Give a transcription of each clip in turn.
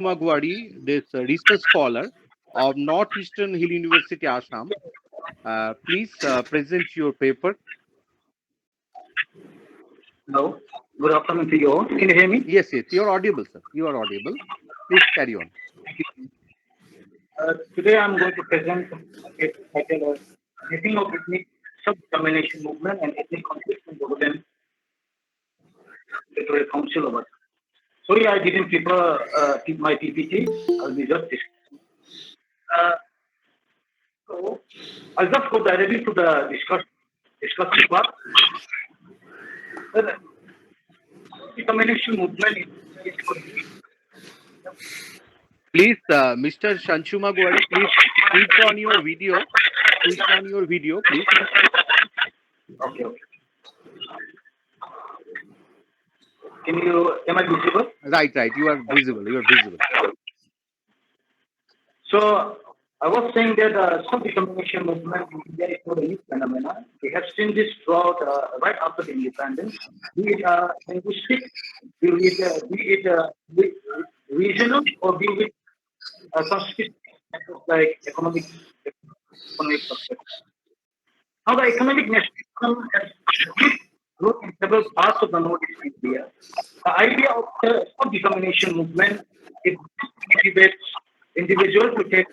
Magwari, this research scholar of Northeastern Hill University, Assam. Please present your paper. Hello. Good afternoon to you all. Can you hear me? Yes, yes, you are audible, sir. You are audible. Please carry on. Today I'm going to present a title of Making of Ethnic Self-Determination Movement and Ethnic Conflict in Bodoland Territorial Council of Assam. Sorry, I didn't prepare my PPT. I'll be just uh, so I'll just go directly to the discussion part. The determination movement is Please, Mr. Shanshuma Gwari, please switch on your video. Switch on your video, please. okay. Am I visible? Right, right. You are visible. You are visible. So I was saying that self-determination movement in India is not a new phenomenon. We have seen this throughout right after the independence, be it linguistic, be it regional, or be it constitutional like economic perspective. Now the economic nationalism has grown in several parts of the Northeast India. The idea of the self-determination movement is motivates individuals to take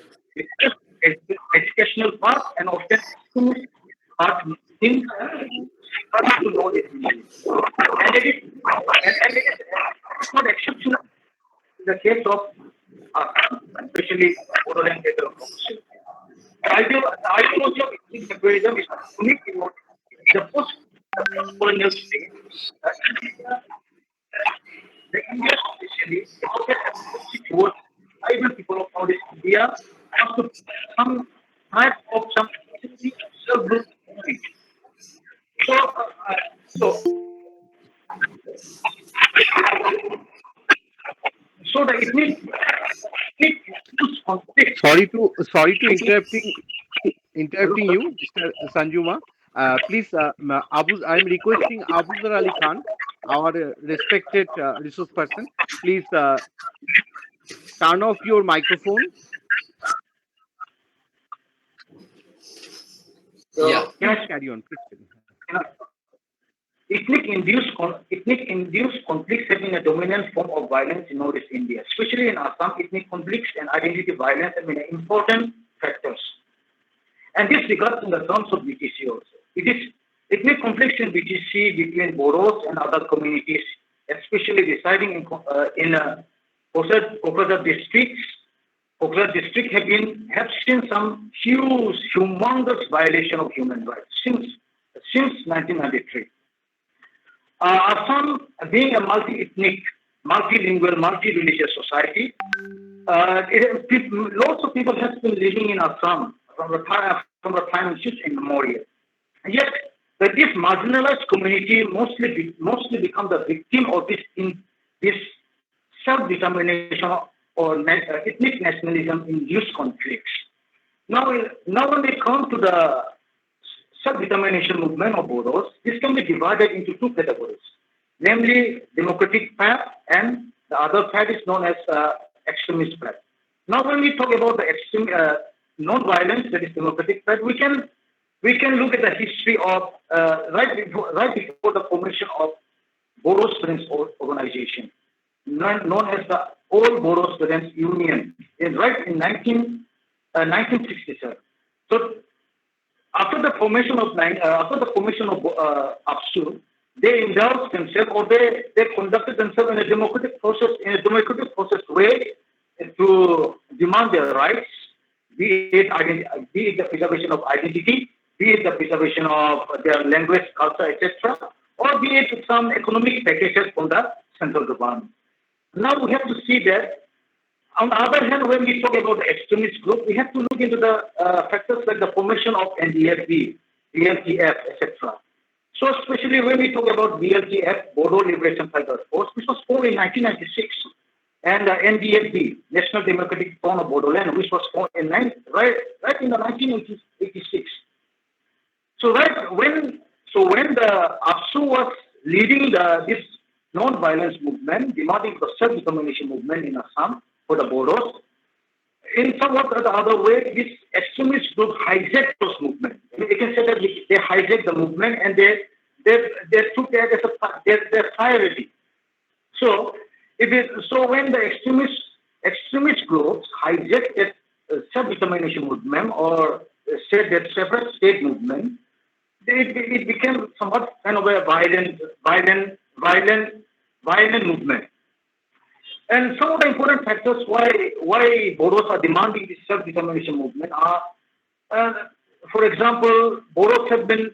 educational path and often path in order to know this. It's not exceptional in the case of especially Bodoland Federal Council. The ideology of ethnic federalism is unique in the post-colonial state. Uh, the India especially towards tribal people of Northeast India have to some type of some self-group movement. So, so, so the ethnic conflict. Sorry to interrupting you, Mr. Sanjuma. Please, I am requesting Abuzar Ali Khan, our respected resource person. Please turn off your microphone. So, Please carry on. Please carry on. Ethnic-induced conflicts have been a dominant form of violence in Northeast India, especially in Assam. Ethnic conflicts and identity violence have been important factors, and this regards in the terms of BTC also. It is ethnic conflicts in BTC between Bodos and other communities, especially residing in Kokradar districts. Kokradar district have seen some humongous violation of human rights since 1993. Assam, being a multi-ethnic, multilingual, multi-religious society, lots of people have been living in Assam from the time since immemorial. Yet, this marginalized community mostly become the victim of this self-determination or ethnic nationalism-induced conflicts. Now when we come to the self-determination movement of Bodos, this can be divided into two categories, namely democratic path and the other path is known as extremist path. Now, when we talk about the extreme non-violence, that is democratic path, we can look at the history of right before the formation of Bodo Students Organization, known as the Old Bodo Students Union, right in 1967. So after the formation of APSU, they indulged themselves or they conducted themselves in a democratic process way to demand their rights, be it the preservation of identity, be it the preservation of their language, culture, etc., or be it some economic packages from the central government. Now we have to see that. On the other hand, when we talk about the extremist group, we have to look into the factors like the formation of NDFB, BLTF, etc. So especially when we talk about BLTF, Bodo Liberation Fighter Force, which was formed in 1996, and NDFB, National Democratic Front of Bodoland, which was formed in right in the 1986. So when the APSU was leading this non-violence movement, demanding the self-determination movement in Assam, for the Bodos. In somewhat the other way, this extremist group hijacked those movements. You can say that they hijacked the movement and they took that as their priority. So when the extremist groups hijacked that self-determination movement or said that separate state movement, it became somewhat kind of a violent movement. And some of the important factors why Bodos are demanding this self-determination movement are, for example, Bodos have been,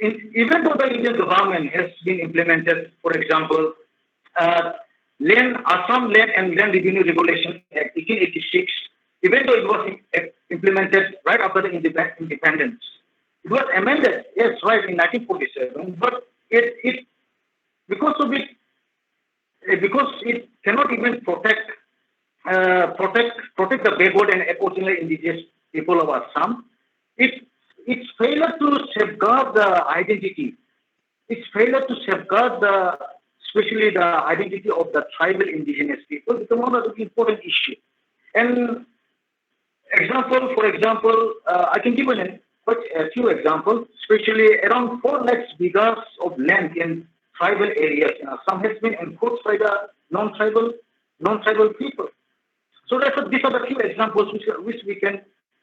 even though the Indian government has been implemented, for example, Assam Land and Land Revenue Regulation Act 1886, even though it was implemented right after the independence, it was amended, yes, right, in 1947, but because it cannot even protect the backward and opportunity indigenous people of Assam, its failure to safeguard the identity, its failure to safeguard especially the identity of the tribal indigenous people, is one of the important issues. And for example, I can give a few examples, especially around 4 lakh bighas of land in tribal areas in Assam has been encroached by the non-tribal people. So these are the few examples which we can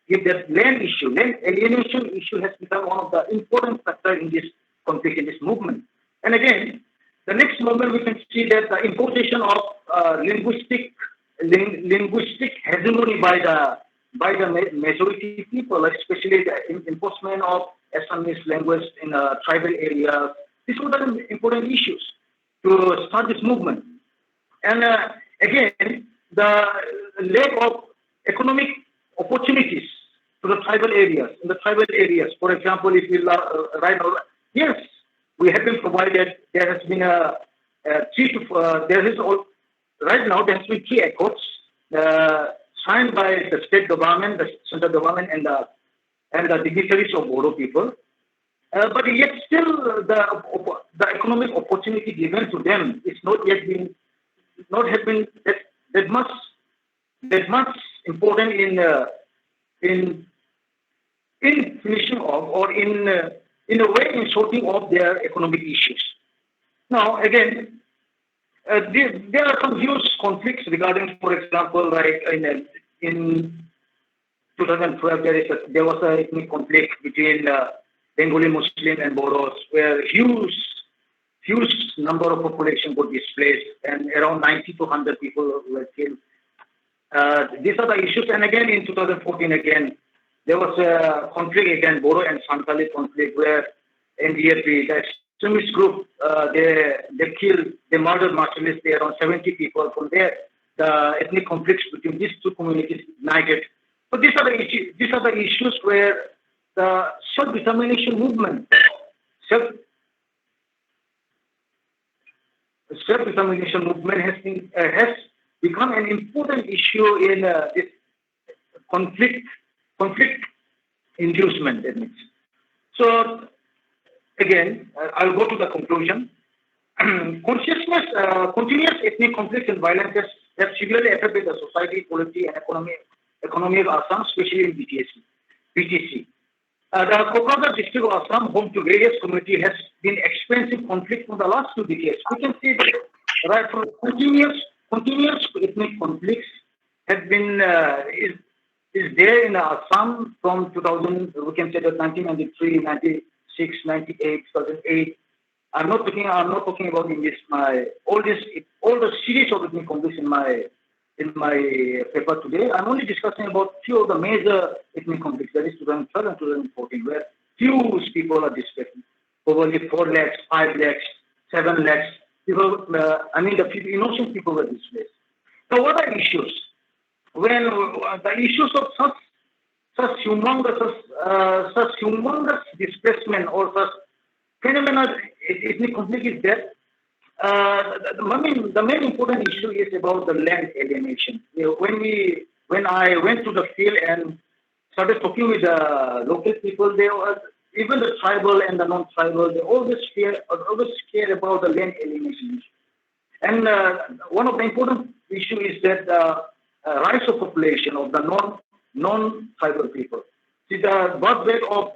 give. That land alienation issue has become one of the important factors in this conflict, in this movement. And again, the next moment we can see that the imposition of linguistic hegemony by the majority people, especially the enforcement of Assamese language in tribal areas. These were the important issues to start this movement. And again, the lack of economic opportunities to the tribal areas. In the tribal areas, for example, if you right now, yes, we have been provided. There has been right now there has been 3 accords signed by the state government, the central government, and the dignitaries of Bodo people. But yet still the economic opportunity given to them is not been that much important in finishing off or in a way in sorting off their economic issues. Now again, there are some huge conflicts regarding, for example, like in 2012 there was an ethnic conflict between Bengali Muslim and Bodos, where huge number of population got displaced and around 90 to 100 people were killed. These are the issues. And again in 2014 again there was a conflict again, Bodo and Santali conflict, where NDFP, the extremist group, they murdered mercilessly around 70 people. From there, the ethnic conflicts between these two communities ignited. So these are the issues where the self-determination movement, self-determination movement has become an important issue in this conflict inducement. That means. So again, I'll go to the conclusion. Continuous ethnic conflicts and violence have severely affected the society, polity, and economy of Assam, especially in BTC. The Kokrajhar district of Assam, home to various communities, has been expensive conflict for the last 2 decades. We can see that right from continuous ethnic conflicts have been is there in Assam from 2000. We can say that 1993, 96, 98, 2008. I'm not talking about in this all the series of ethnic conflicts in my paper today. I'm only discussing about few of the major ethnic conflicts, that is 2012 and 2014, where few people are displaced. Probably 4 lakhs, 5 lakhs, 7 lakhs. People, the innocent people were displaced. So what are issues? When the issues of such humongous displacement or such phenomena ethnic conflict is there. The main important issue is about the land alienation. When I went to the field and started talking with the local people, even the tribal and the non-tribal, they always care about the land alienation issue. And one of the important issue is that rise of population of the non-tribal people. See, the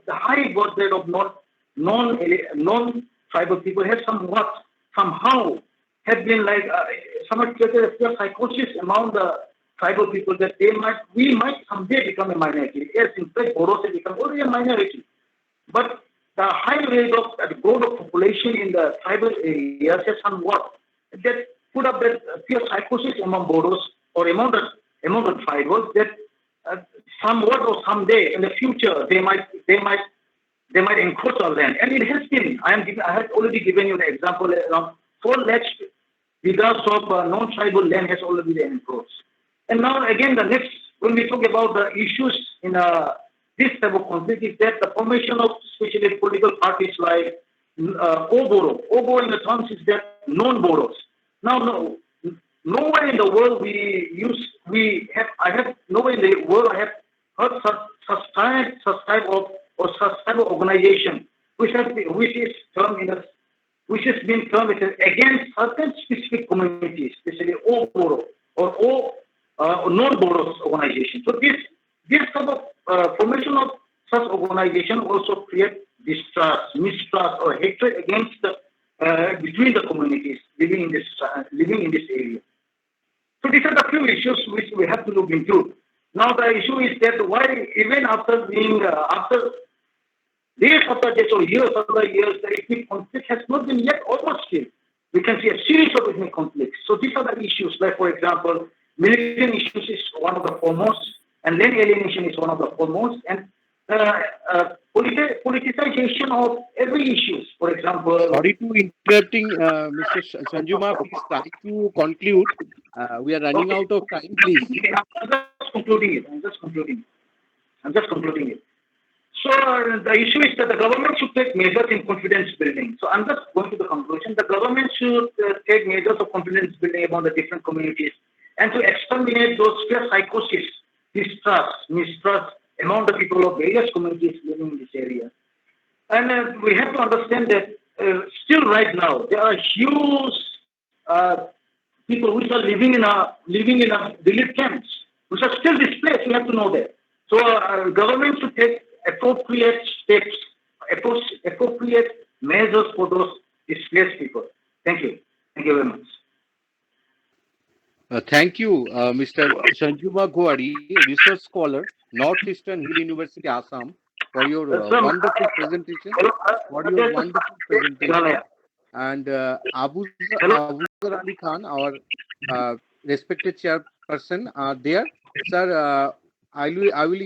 high birth rate of non-tribal people has somehow have been like somewhat created a psychosis among the tribal people that we might someday become a minority. Yes, in fact, Boros have become already a minority. But the high rate of growth of population in the tribal areas has somewhat that put up that fear psychosis among Bodos or among the tribals that somewhat or someday in the future they might encroach our land. And it has been. I have already given you the example. Around 4 lakhs because of non-tribal land has already been encroached. And now again, the next when we talk about the issues in this type of conflict is that the formation of especially political parties like Oboro. Oboro in the terms is that non-Boros. Now, nowhere in the world I have nowhere in the world I have heard such type of organization which has been termed against certain specific communities, especially Oboro or non-Boros organization. So this type of formation of such organization also create distrust, mistrust, or hatred against between the communities living in this area. So these are the few issues which we have to look into. Now the issue is that why even after days after days or years after years, the ethnic conflict has not been yet over still. We can see a series of ethnic conflicts. So these are the issues, like for example, militant issues is one of the foremost, and land alienation is one of the foremost, and politicization of every issues. For example, Sorry to interrupting, Mr. Sanjuma. Please try to conclude. We are running okay, out of time. Please. I'm just concluding it. So the issue is that the government should take measures in confidence building. So I'm just going to the conclusion. The government should take measures of confidence building among the different communities and to exterminate those fear psychosis, distrust, mistrust among the people of various communities living in this area. And we have to understand that still right now there are huge people which are living in a relief camps, which are still displaced. We have to know that. So government should take appropriate steps, appropriate measures for those displaced people. Thank you. Thank you very much. Thank you, Mr. Sanjuma Goari, research scholar, Northeastern Hill University, Assam, for your Sir, wonderful presentation. For your wonderful presentation, and Abu Ali Khan, our respected chairperson, are there. Sir, I will